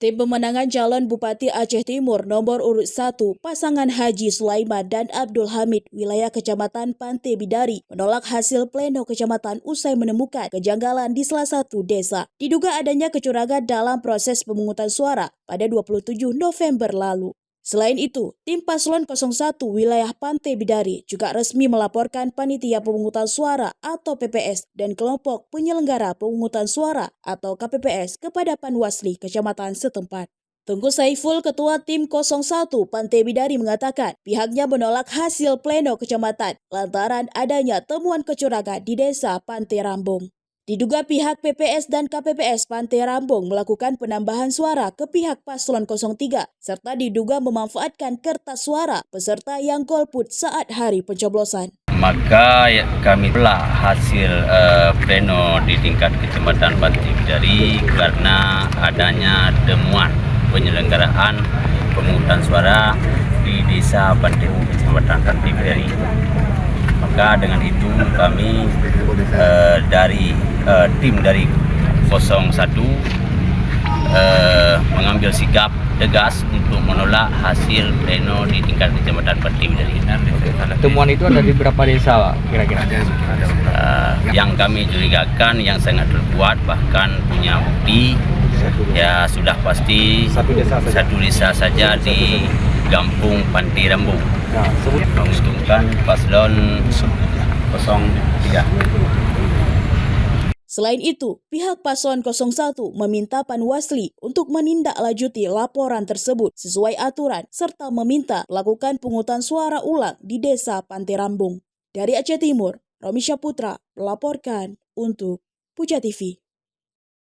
Tim pemenangan calon Bupati Aceh Timur nomor urut 1 pasangan Haji Sulaiman dan Abdul Hamid wilayah Kecamatan Pantai Bidari menolak hasil pleno kecamatan usai menemukan kejanggalan di salah satu desa. Diduga adanya kecurangan dalam proses pemungutan suara pada 27 November lalu. Selain itu, tim Paslon 01 wilayah Pantai Bidari juga resmi melaporkan Panitia Pemungutan Suara atau PPS dan kelompok penyelenggara pemungutan suara atau KPPS kepada Panwasli kecamatan setempat. Tengku Saiful, Ketua Tim 01 Pantai Bidari mengatakan pihaknya menolak hasil pleno kecamatan lantaran adanya temuan kecurangan di Desa Pantai Rambung. Diduga pihak PPS dan KPPS Pantai Rambung melakukan penambahan suara ke pihak Paslon 03 serta diduga memanfaatkan kertas suara peserta yang golput saat hari pencoblosan. Maka kami telah hasil pleno di tingkat Kecamatan Pantai Bidari karena adanya temuan penyelenggaraan pemungutan suara di Desa Pantai Kecamatan Pantai Bidari. Maka dengan itu kami dari tim dari 01 mengambil sikap tegas untuk menolak hasil pleno di tingkat Kecamatan Pantai Bidari. Temuan itu ada di berapa desa kira-kira? Yang kami curigakan yang sangat terkuat bahkan punya bukti ya sudah pasti satu desa saja di Kampung Pantai Rambung. Menguntungkan Paslon 03. Selain itu, pihak Paslon 01 meminta Panwasli untuk menindaklanjuti laporan tersebut sesuai aturan serta meminta melakukan pungutan suara ulang di Desa Pantai Rambung. Dari Aceh Timur, Romi Syaputra melaporkan untuk Puja TV.